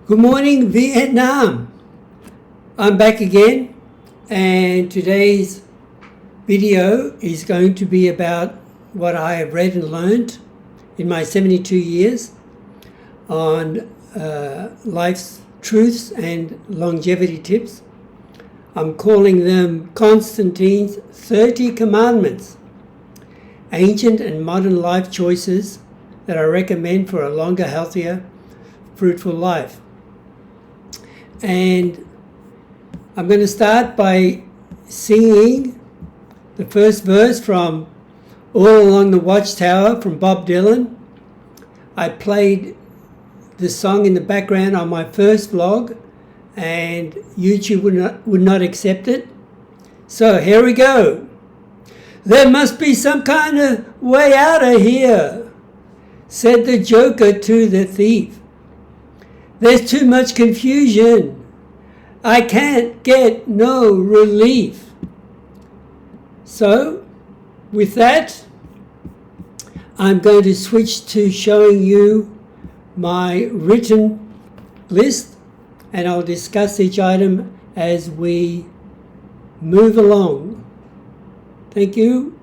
Good morning, Vietnam. I'm back again, and today's video is going to be about what I have read and learned in my 72 years on life's truths and longevity tips. I'm calling them Constantine's 30 Commandments, ancient and modern life choices that I recommend for a longer, healthier, fruitful life. And I'm going to start by singing the first verse from All Along the Watchtower from Bob Dylan. I played the song in the background on my first vlog, and YouTube would not accept it. So here we go. There must be some kind of way out of here, said the joker to the thief. There's too much confusion. I can't get no relief. So, with that, I'm going to switch to showing you my written list, and I'll discuss each item as we move along. Thank you.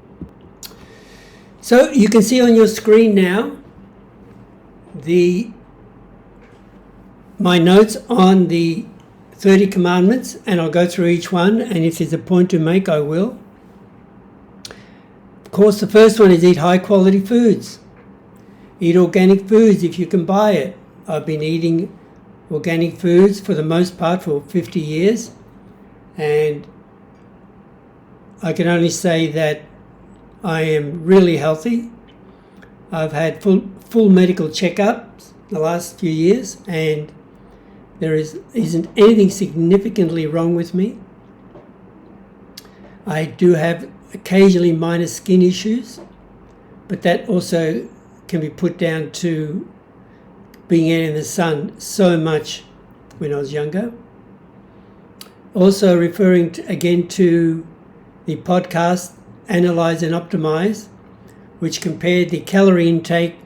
So, you can see on your screen now my notes on the 30 commandments, and I'll go through each one, and if there's a point to make, I will. Of course, the first one is eat high quality foods. Eat organic foods if you can buy it. I've been eating organic foods for the most part for 50 years, and I can only say that I am really healthy. I've had full medical checkups the last few years, and there isn't anything significantly wrong with me. I do have occasionally minor skin issues, but that also can be put down to being out in the sun so much when I was younger. Also referring again to the podcast Analyze and Optimize, which compared the calorie intake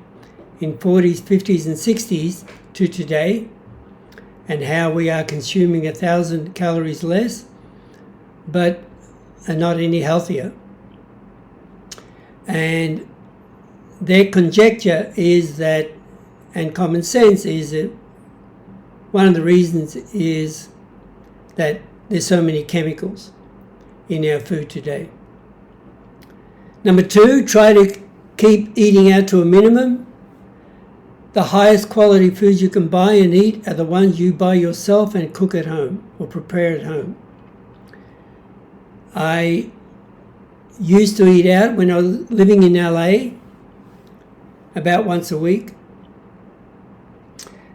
in 40s, 50s and 60s to today, and how we are consuming 1,000 calories less, but are not any healthier. And their conjecture is that, and common sense is that, one of the reasons is that there's so many chemicals in our food today. Number 2, try to keep eating out to a minimum. The highest quality foods you can buy and eat are the ones you buy yourself and cook at home or prepare at home. I used to eat out when I was living in LA about once a week,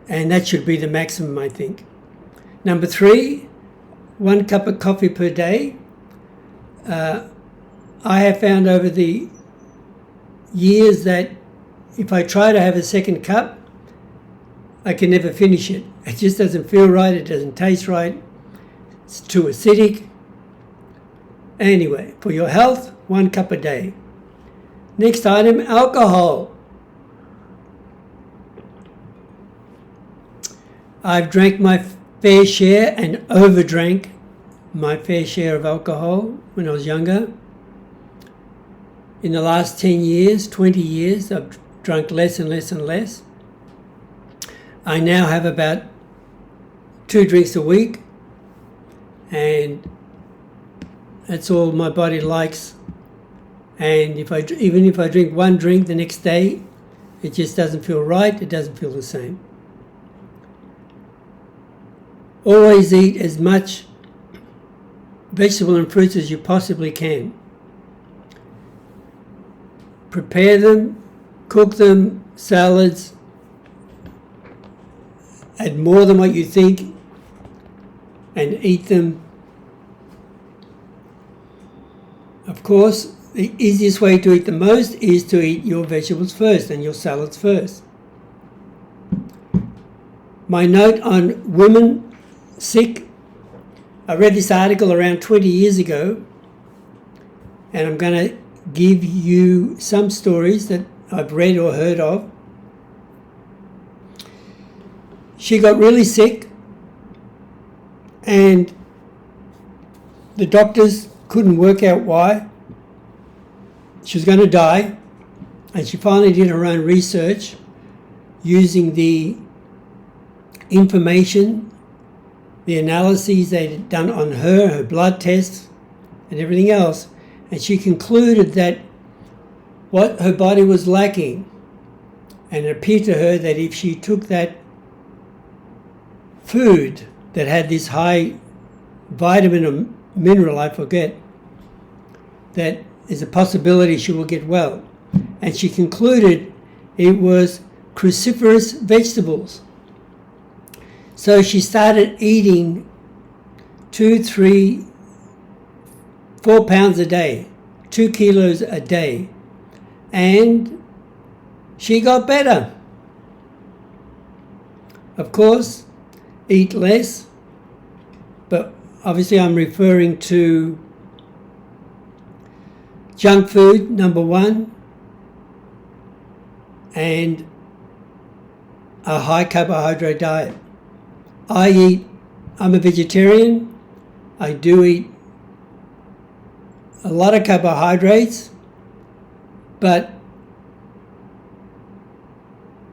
and that should be the maximum, I think. Number 3, 1 cup of coffee per day. I have found over the years that if I try to have a second cup, I can never finish it. It just doesn't feel right, it doesn't taste right, it's too acidic. Anyway, for your health, 1 cup a day. Next item, alcohol. I've drank my fair share and overdrank my fair share of alcohol when I was younger. In the last 10 years, 20 years, I've drunk less and less and less. I now have about 2 drinks a week, and that's all my body likes. And even if I drink 1 drink the next day, it just doesn't feel right, it doesn't feel the same. Always eat as much vegetable and fruits as you possibly can. Prepare them, cook them, salads, add more than what you think, and eat them. Of course, the easiest way to eat the most is to eat your vegetables first and your salads first. My note on women sick. I read this article around 20 years ago, and I'm going to give you some stories that I've read or heard of. she got really sick, and the doctors couldn't work out why. She was going to die, and she finally did her own research using the information, the analyses they'd done on her blood tests and everything else, and she concluded that what her body was lacking, and it appeared to her that if she took that food that had this high vitamin or mineral, I forget, that is a possibility she will get well. And she concluded it was cruciferous vegetables. So she started eating 2, 3, 4 pounds a day, 2 kilos a day, and she got better. Of course, eat less, but obviously I'm referring to junk food, number one, and a high carbohydrate diet. I'm a vegetarian. I do eat a lot of carbohydrates, but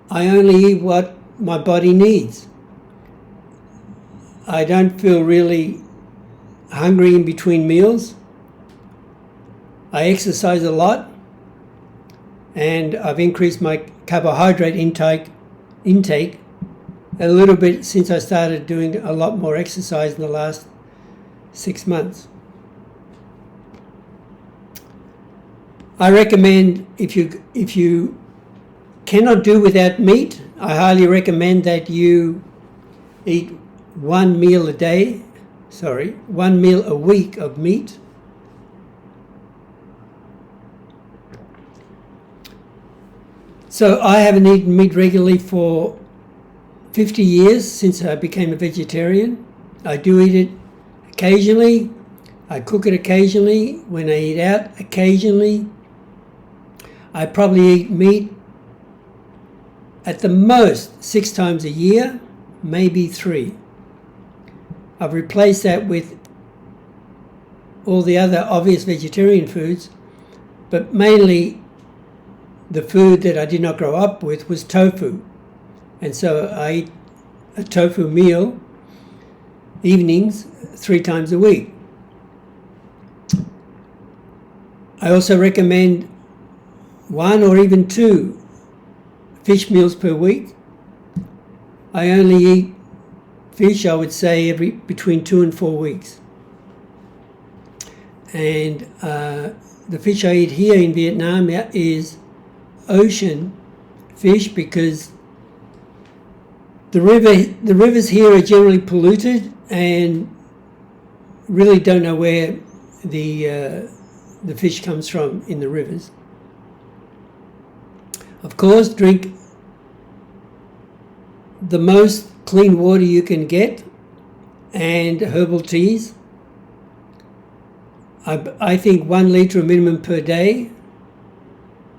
I only eat what my body needs. I don't feel really hungry in between meals. I exercise a lot, and I've increased my carbohydrate intake a little bit since I started doing a lot more exercise in the last 6 months. I recommend if you cannot do without meat, I highly recommend that you eat 1 meal a week of meat. So I haven't eaten meat regularly for 50 years since I became a vegetarian. I do eat it occasionally. I cook it occasionally when I eat out occasionally. I probably eat meat at the most 6 times a year, maybe 3. I've replaced that with all the other obvious vegetarian foods, but mainly the food that I did not grow up with was tofu. And so I eat a tofu meal evenings 3 times a week. I also recommend 1 or even 2 fish meals per week. I only eat fish, I would say, between 2 and 4 weeks. And the fish I eat here in Vietnam is ocean fish, because the rivers here are generally polluted and really don't know where the fish comes from in the rivers. Of course, drink the most clean water you can get, and herbal teas. I think 1 litre minimum per day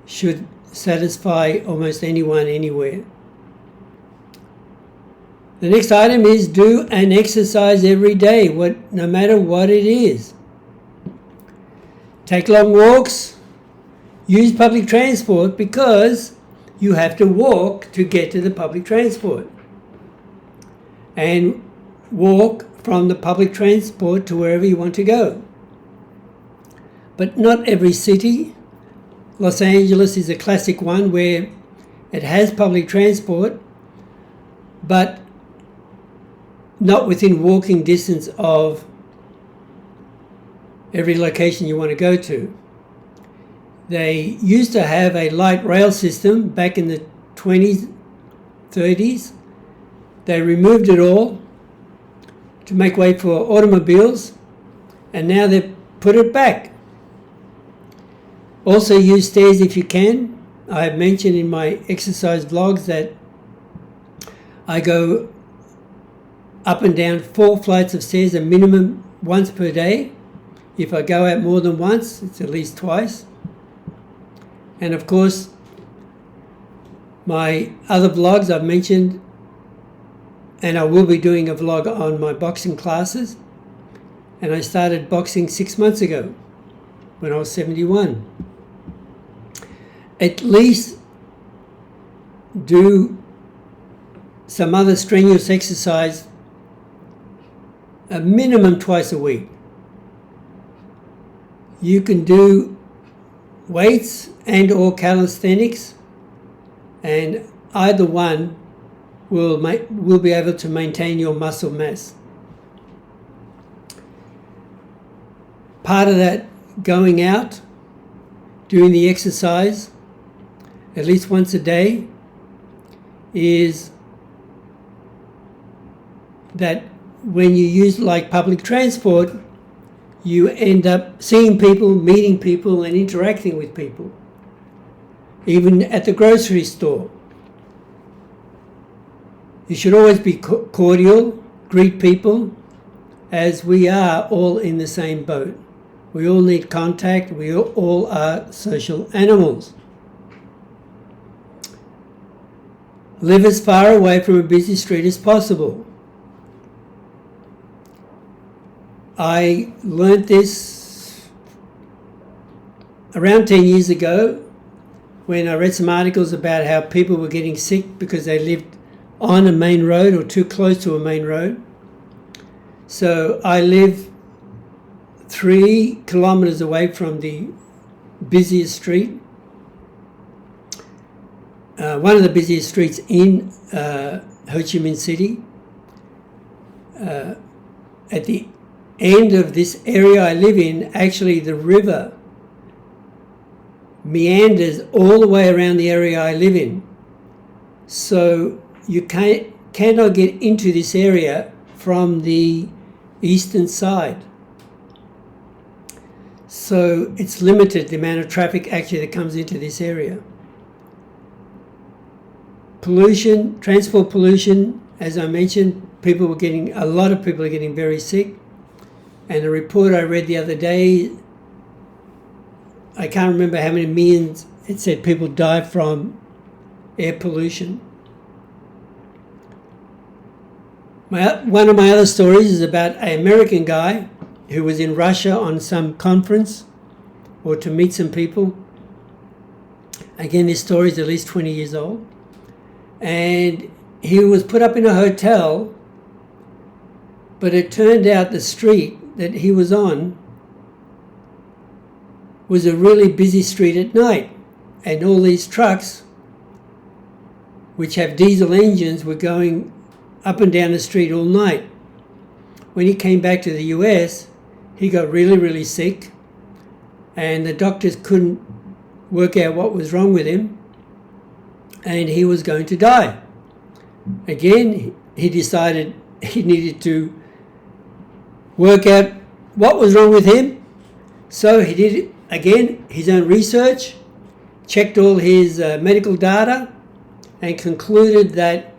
should satisfy almost anyone anywhere. The next item is do an exercise every day, no matter what it is. Take long walks, use public transport, because you have to walk to get to the public transport, and walk from the public transport to wherever you want to go. But not every city. Los Angeles is a classic one where it has public transport, but not within walking distance of every location you want to go to. They used to have a light rail system back in the 20s, 30s. They removed it all to make way for automobiles, and now they've put it back. Also use stairs if you can. I have mentioned in my exercise vlogs that I go up and down 4 flights of stairs a minimum once per day. If I go out more than once, it's at least twice. And of course, my other vlogs, I've mentioned and I will be doing a vlog on my boxing classes. And I started boxing 6 months ago when I was 71. At least do some other strenuous exercise a minimum twice a week. You can do weights and or calisthenics, and either one will be able to maintain your muscle mass. Part of that going out, doing the exercise at least once a day, is that when you use like public transport, you end up seeing people, meeting people, and interacting with people. Even at the grocery store. You should always be cordial, greet people, as we are all in the same boat. We all need contact. We all are social animals. Live as far away from a busy street as possible. I learnt this around 10 years ago when I read some articles about how people were getting sick because they lived on a main road or too close to a main road. So I live 3 kilometers away from the busiest street, one of the busiest streets in Ho Chi Minh City. At the end of this area I live in, actually the river meanders all the way around the area I live in. So you cannot get into this area from the eastern side. So it's limited, the amount of traffic actually that comes into this area. Pollution, transport pollution, as I mentioned, a lot of people are getting very sick. And a report I read the other day, I can't remember how many millions, it said people die from air pollution. One of my other stories is about an American guy who was in Russia on some conference or to meet some people. Again, this story is at least 20 years old. And he was put up in a hotel, but it turned out the street that he was on was a really busy street at night. And all these trucks, which have diesel engines, were going up and down the street all night. When he came back to the US, he got really, really sick, and the doctors couldn't work out what was wrong with him, and he was going to die. Again, he decided he needed to work out what was wrong with him, so he did, again, his own research, checked all his medical data, and concluded that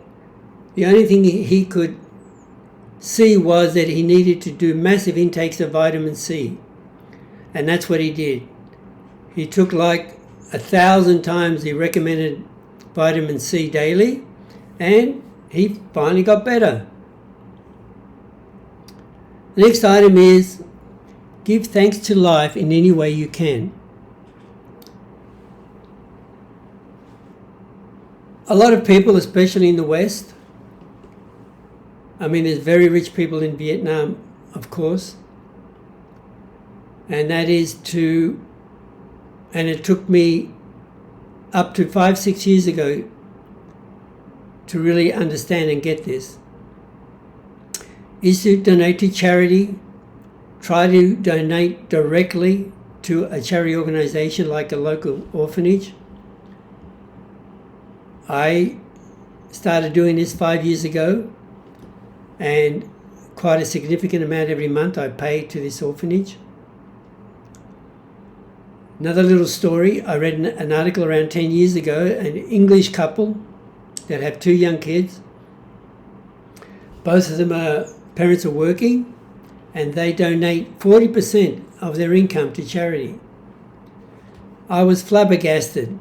the only thing he could see was that he needed to do massive intakes of vitamin C. And that's what he did. He took like 1,000 times the recommended vitamin C daily, and he finally got better. The next item is give thanks to life in any way you can. A lot of people, especially in the West, I mean, there's very rich people in Vietnam, of course, and that is and it took me up to 5-6 years ago to really understand and get this, is to donate to charity. Try to donate directly to a charity organization like a local orphanage. I started doing this 5 years ago, and quite a significant amount every month I pay to this orphanage. Another little story, I read an article around 10 years ago, an English couple that have 2 young kids. Both of them parents are working, and they donate 40% of their income to charity. I was flabbergasted.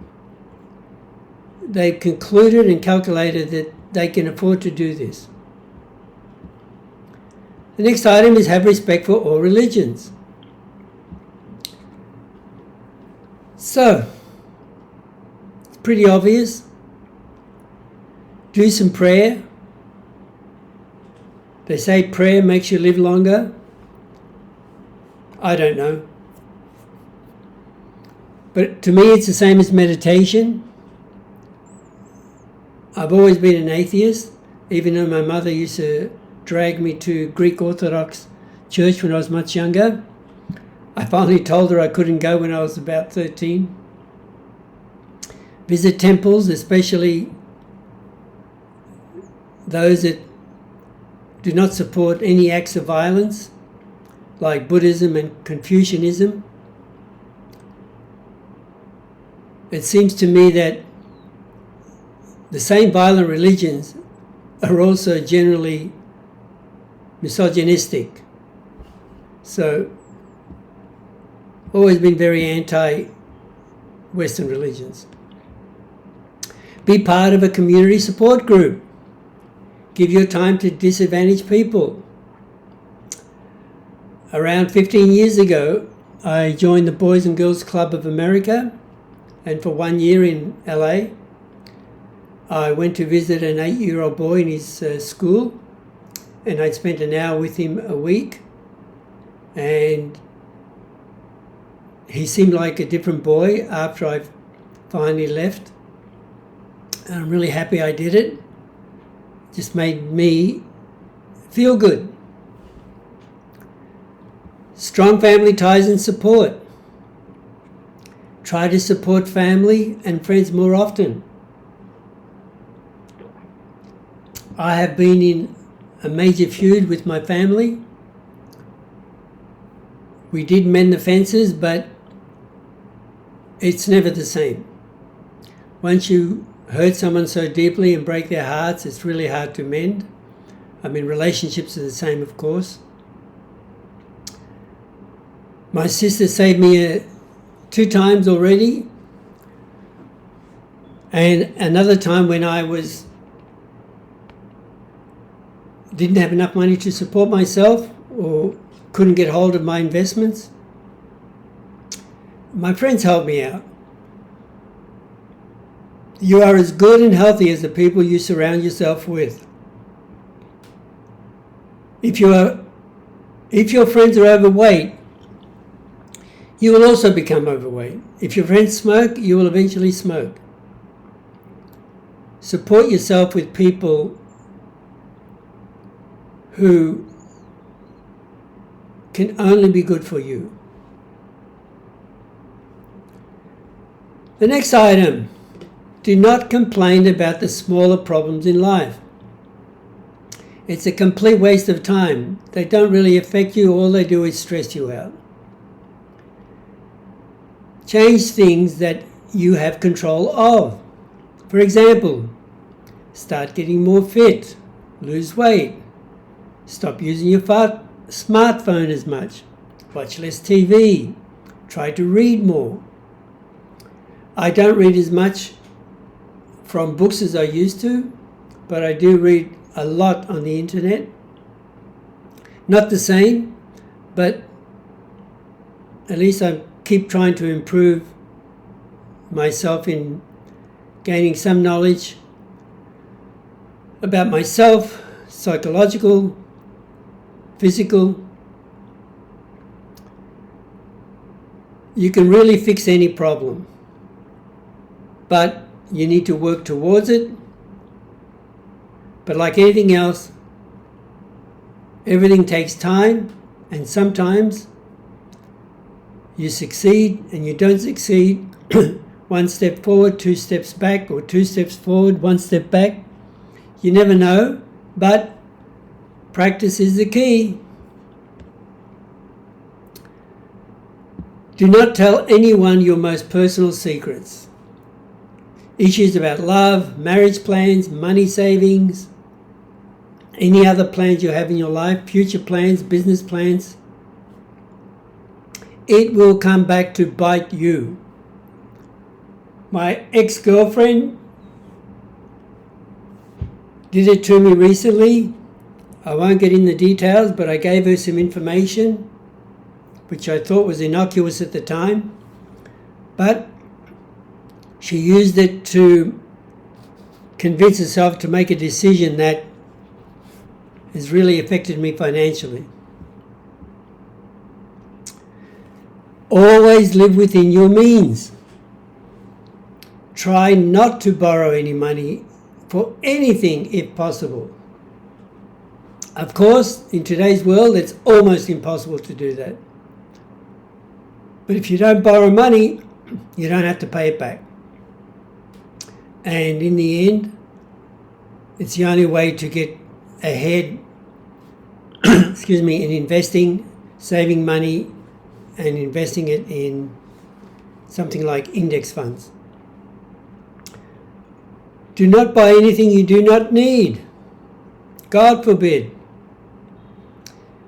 They concluded and calculated that they can afford to do this. The next item is have respect for all religions. So, it's pretty obvious. Do some prayer. They say prayer makes you live longer. I don't know. But to me it's the same as meditation. I've always been an atheist, even though my mother used to drag me to Greek Orthodox church when I was much younger. I finally told her I couldn't go when I was about 13. Visit temples, especially those that do not support any acts of violence, like Buddhism and Confucianism. It seems to me that the same violent religions are also generally misogynistic. So, always been very anti-Western religions. Be part of a community support group. Give your time to disadvantaged people. Around 15 years ago, I joined the Boys and Girls Club of America, and for 1 year in LA, I went to visit an 8-year-old boy in his school, and I'd spent an hour with him a week, and he seemed like a different boy after I finally left. And I'm really happy I did it. Just made me feel good. Strong family ties and support. Try to support family and friends more often. I have been in a major feud with my family. We did mend the fences, but it's never the same. Once you hurt someone so deeply and break their hearts, it's really hard to mend. I mean, relationships are the same, of course. My sister saved me 2 times already, and another time when I didn't have enough money to support myself or couldn't get hold of my investments. My friends helped me out. You are as good and healthy as the people you surround yourself with. If your friends are overweight, you will also become overweight. If your friends smoke, you will eventually smoke. Support yourself with people who can only be good for you. The next item, do not complain about the smaller problems in life. It's a complete waste of time. They don't really affect you. All they do is stress you out. Change things that you have control of. For example, start getting more fit, lose weight, stop using your smartphone as much, watch less TV, try to read more. I don't read as much from books as I used to, but I do read a lot on the internet. Not the same, but at least I keep trying to improve myself in gaining some knowledge about myself, psychological, physical. You can really fix any problem, but you need to work towards it. But like anything else, everything takes time, and sometimes you succeed and you don't succeed. 1 step forward, 2 steps back, or 2 steps forward, 1 step back. You never know, but practice is the key. Do not tell anyone your most personal secrets. Issues about love, marriage plans, money savings, any other plans you have in your life, future plans, business plans. It will come back to bite you. My ex-girlfriend did it to me recently. I won't get in the details, but I gave her some information which I thought was innocuous at the time, but she used it to convince herself to make a decision that has really affected me financially. Always live within your means. Try not to borrow any money for anything if possible. Of course, in today's world, it's almost impossible to do that. But if you don't borrow money, you don't have to pay it back. And in the end, it's the only way to get ahead in investing, saving money, and investing it in something like index funds. Do not buy anything you do not need. God forbid.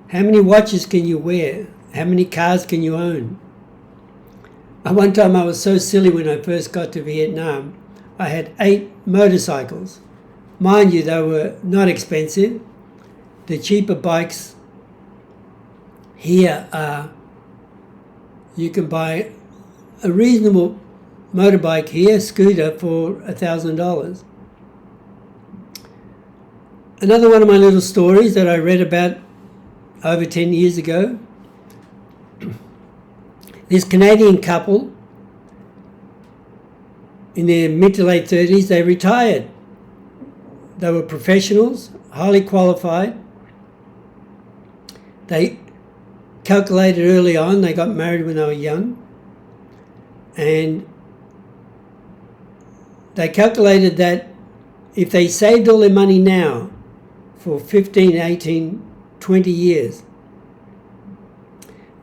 How many watches can you wear? How many cars can you own? One time I was so silly when I first got to Vietnam. I had 8 motorcycles. Mind you, they were not expensive. The cheaper bikes here are, you can buy a reasonable motorbike here, scooter, for $1,000. Another one of my little stories that I read about over 10 years ago. This Canadian couple, in their mid to late 30s, they retired. They were professionals, highly qualified. They calculated early on, they got married when they were young, and they calculated that if they saved all their money now for 15, 18, 20 years,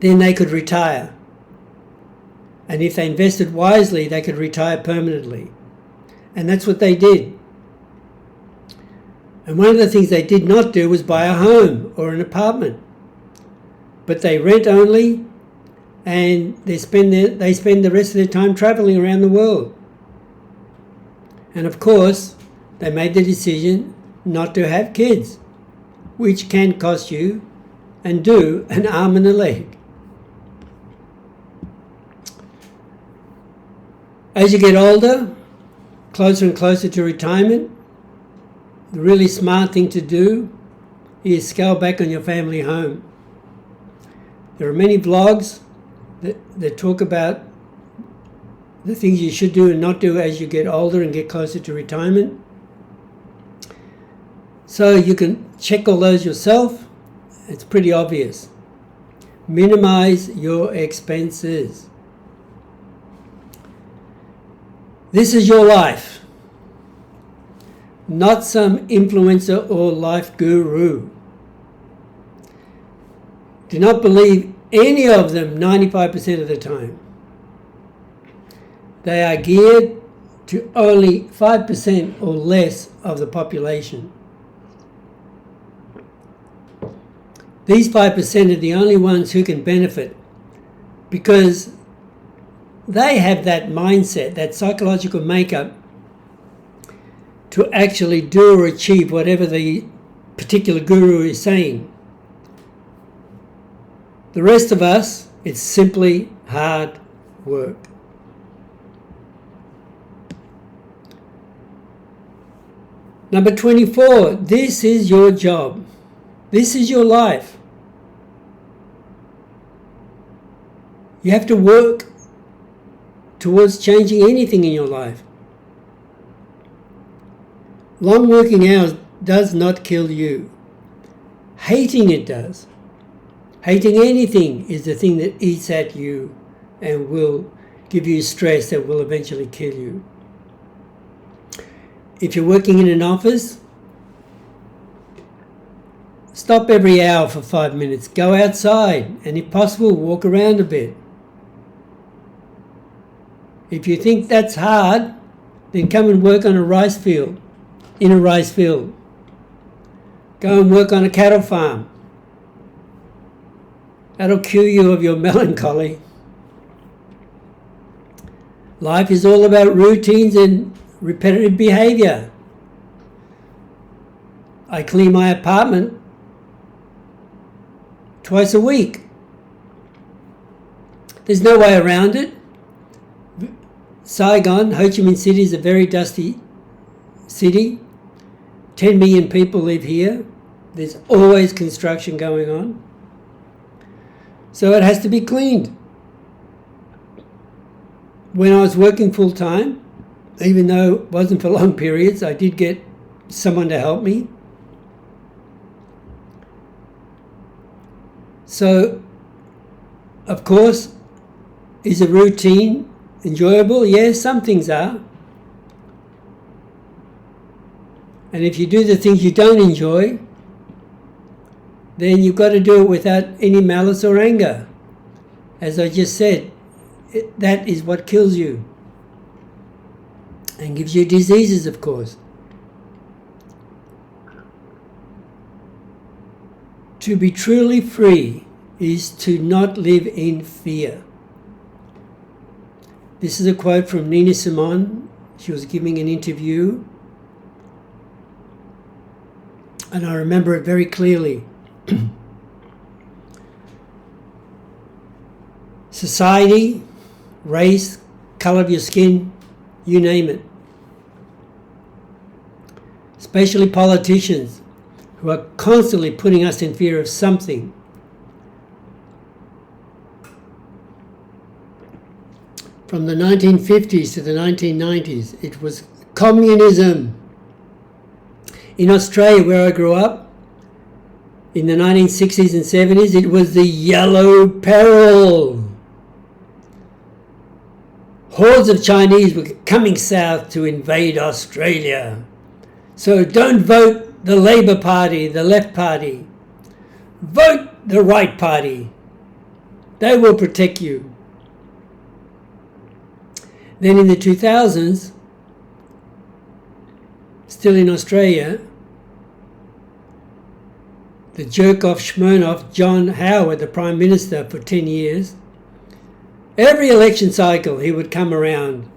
then they could retire. And if they invested wisely, they could retire permanently. And that's what they did. And one of the things they did not do was buy a home or an apartment. But they rent only, and they spend the rest of their time traveling around the world. And of course, they made the decision not to have kids, which can cost you, and do, an arm and a leg. As you get older, closer and closer to retirement, the really smart thing to do is scale back on your family home. There are many vlogs that talk about the things you should do and not do as you get older and get closer to retirement. So you can check all those yourself. It's pretty obvious. Minimize your expenses. This is your life, not some influencer or life guru. Do not believe any of them 95% of the time. They are geared to only 5% or less of the population. These 5% are the only ones who can benefit because they have that mindset, that psychological makeup to actually do or achieve whatever the particular guru is saying. The rest of us, it's simply hard work. Number 24, this is your job. This is your life. You have to work towards changing anything in your life. Long working hours does not kill you. Hating it does. Hating anything is the thing that eats at you and will give you stress that will eventually kill you. If you're working in an office, stop every hour for 5 minutes. Go outside and if possible, walk around a bit. If you think that's hard, then come and work on a rice field, in a rice field. Go and work on a cattle farm. That'll cure you of your melancholy. Life is all about routines and repetitive behavior. I clean my apartment twice a week. There's no way around it. Saigon, Ho Chi Minh City, is a very dusty city. 10 million people live here. There's always construction going on. So it has to be cleaned. When I was working full time, even though it wasn't for long periods, I did get someone to help me. So, of course, is a routine enjoyable? Yes, some things are. And if you do the things you don't enjoy, then you've got to do it without any malice or anger. As I just said, that is what kills you and gives you diseases, of course. To be truly free is to not live in fear. This is a quote from Nina Simone. She was giving an interview, and I remember it very clearly. Society, race, color of your skin, you name it. Especially politicians who are constantly putting us in fear of something. From the 1950s to the 1990s, it was communism. In Australia, where I grew up, in the 1960s and 70s, it was the yellow peril. Hordes of Chinese were coming south to invade Australia. So don't vote the Labour Party, the Left Party. Vote the Right Party. They will protect you. Then in the 2000s, still in Australia, the jerk-off schmernoff John Howard, the Prime Minister for 10 years, every election cycle he would come around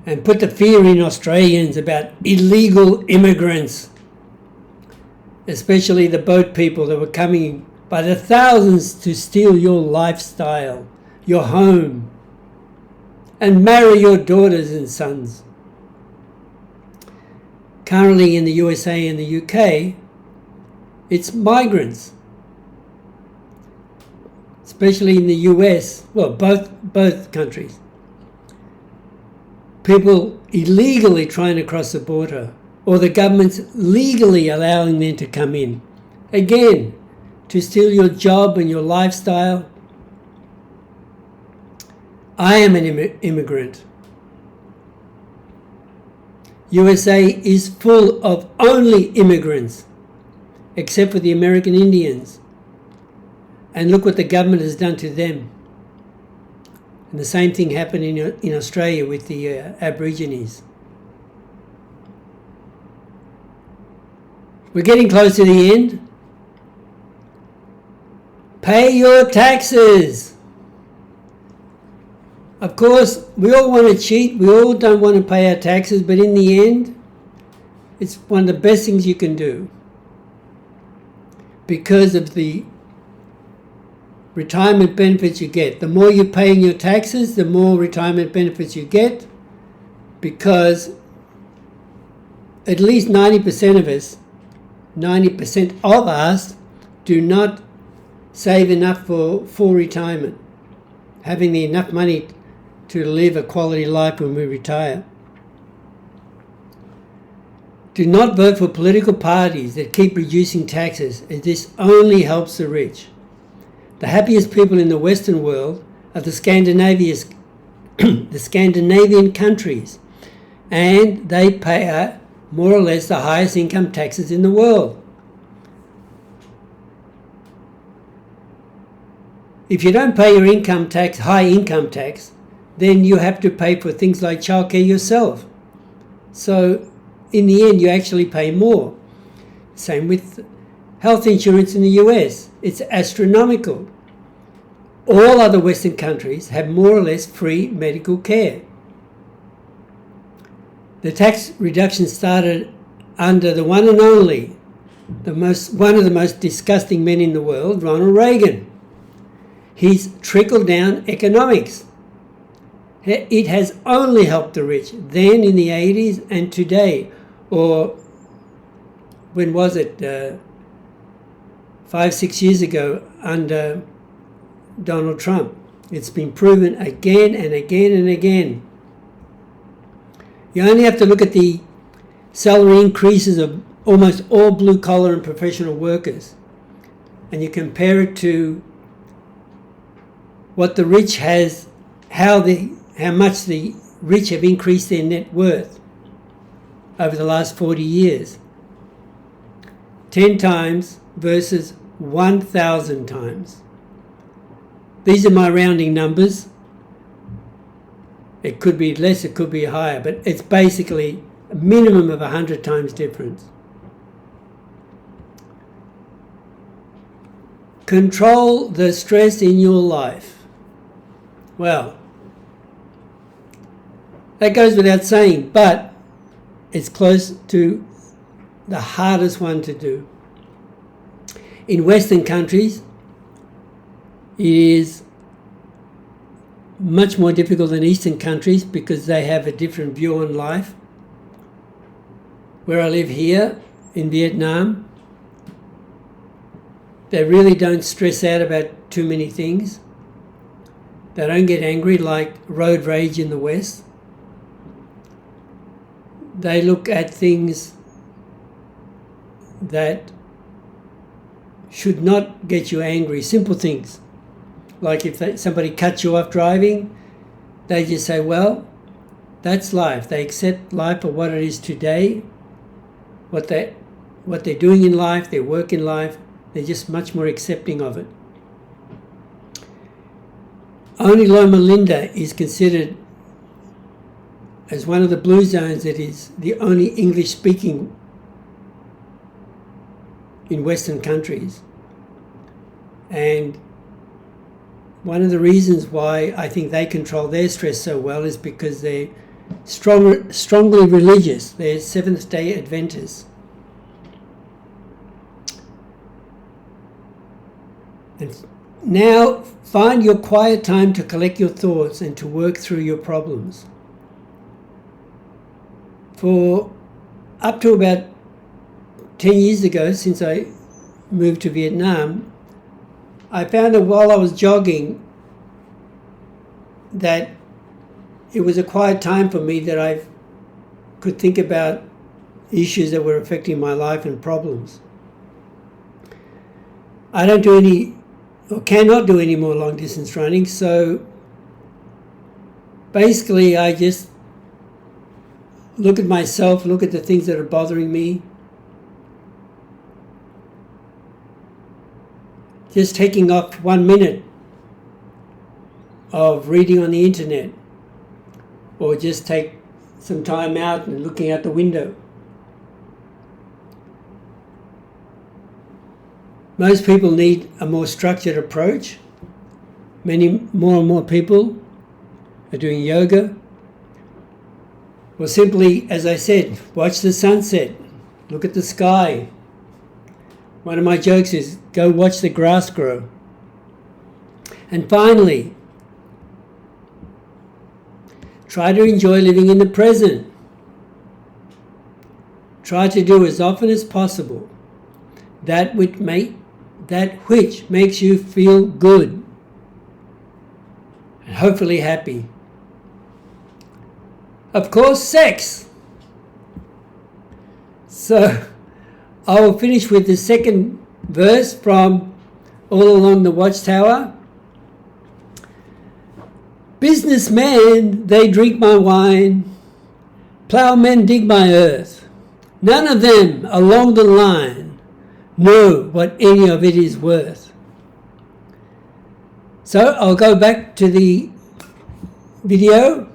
and put the fear in Australians about illegal immigrants, especially the boat people that were coming by the thousands to steal your lifestyle, your home, and marry your daughters and sons. Currently in the USA and the UK, it's migrants. Especially in the US, well, both countries. People illegally trying to cross the border, or the government's legally allowing them to come in. Again, to steal your job and your lifestyle. I am an immigrant. USA is full of only immigrants, except for the American Indians. And look what the government has done to them. And the same thing happened in Australia with the Aborigines. We're getting close to the end. Pay your taxes. Of course, we all want to cheat. We all don't want to pay our taxes, but in the end, it's one of the best things you can do. Because of the retirement benefits you get. The more you pay in your taxes, the more retirement benefits you get, because at least 90% of us do not save enough for full retirement, having enough money to live a quality life when we retire. Do not vote for political parties that keep reducing taxes, as this only helps the rich. The happiest people in the Western world are the Scandinavian countries, and they pay more or less the highest income taxes in the world. If you don't pay your income tax, high income tax, then you have to pay for things like childcare yourself. So in the end, you actually pay more. Same with health insurance in the US. It's astronomical. All other Western countries have more or less free medical care. The tax reduction started under the one and only one of the most disgusting men in the world, Ronald Reagan. He's trickle-down economics. It has only helped the rich, then in the 80s and today, or when was it, 5-6 years ago under Donald Trump. It's been proven again and again and again. You only have to look at the salary increases of almost all blue-collar and professional workers, and you compare it to what the rich has, how much the rich have increased their net worth over the last 40 years. 10 times versus 1,000 times. These are my rounding numbers. It could be less, it could be higher, but it's basically a minimum of 100 times difference. Control the stress in your life. Well, that goes without saying, but it's close to the hardest one to do. In Western countries, it is much more difficult than Eastern countries because they have a different view on life. Where I live here in Vietnam, they really don't stress out about too many things. They don't get angry like road rage in the West. They look at things that should not get you angry, simple things. Like if somebody cuts you off driving, they just say, well, that's life. They accept life for what it is today, what they're doing in life, their work in life. They're just much more accepting of it. Only Loma Linda is considered as one of the blue zones that is the only English speaking in Western countries. And one of the reasons why I think they control their stress so well is because they're strongly religious. They're Seventh-day Adventists. And now find your quiet time to collect your thoughts and to work through your problems. For up to about 10 years ago, since I moved to Vietnam, I found that while I was jogging that it was a quiet time for me that I could think about issues that were affecting my life and problems. I don't do any, or cannot do any more long distance running, so basically I just look at myself, look at the things that are bothering me, just taking off 1 minute of reading on the internet, or just take some time out and looking out the window. Most people need a more structured approach. More and more people are doing yoga. Or simply, as I said, watch the sunset, look at the sky. One of my jokes is, go watch the grass grow. And finally, try to enjoy living in the present. Try to do as often as possible that which makes you feel good and hopefully happy. Of course, sex. So I will finish with the second verse from All Along the Watchtower. Businessmen, they drink my wine. Ploughmen dig my earth. None of them along the line know what any of it is worth. So I'll go back to the video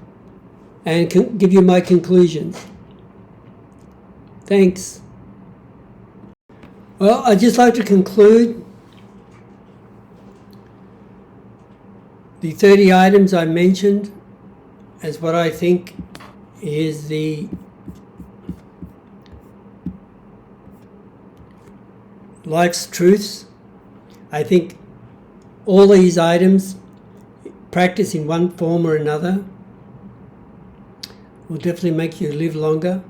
and give you my conclusions. Thanks. Well, I'd just like to conclude the 30 items I mentioned as what I think is the life's truths. I think all these items, practice in one form or another, will definitely make you live longer.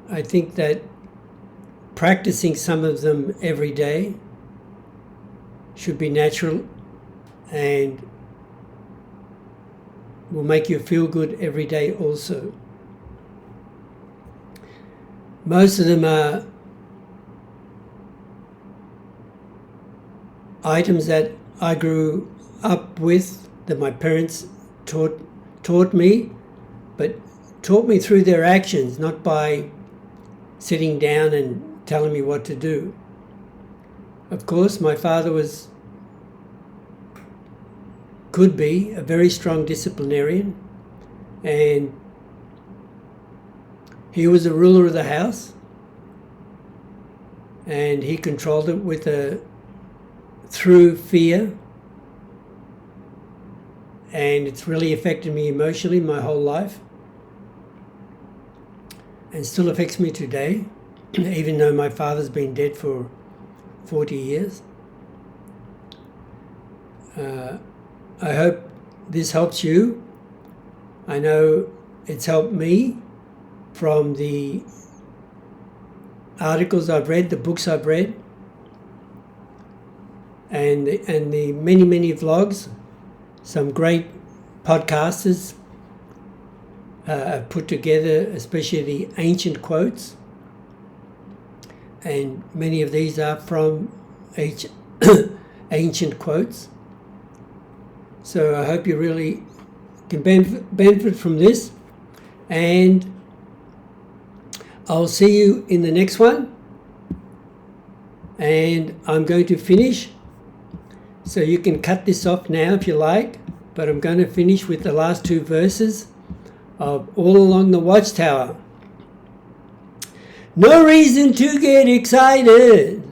I think that practicing some of them every day should be natural and will make you feel good every day also. Most of them are items that I grew up with, that my parents taught me, but taught me through their actions, not by sitting down and telling me what to do. Of course, my father could be a very strong disciplinarian, and he was the ruler of the house, and he controlled it through fear, and it's really affected me emotionally my whole life, and still affects me today, even though my father's been dead for 40 years. I hope this helps you. I know it's helped me from the articles I've read, the books I've read, and the many vlogs. Some great podcasters have put together, especially the ancient quotes, and many of these are from ancient quotes. So I hope you really can benefit from this, and I'll see you in the next one. And I'm going to finish, so you can cut this off now if you like, but I'm going to finish with the last two verses of All Along the Watchtower. No reason to get excited.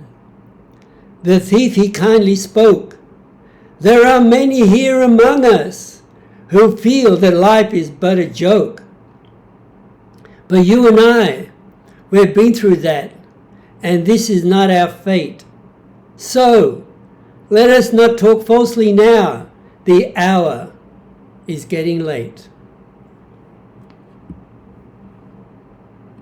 The thief he kindly spoke. There are many here among us who feel that life is but a joke. But you and I, we've been through that, and this is not our fate. So, let us not talk falsely now. The hour is getting late.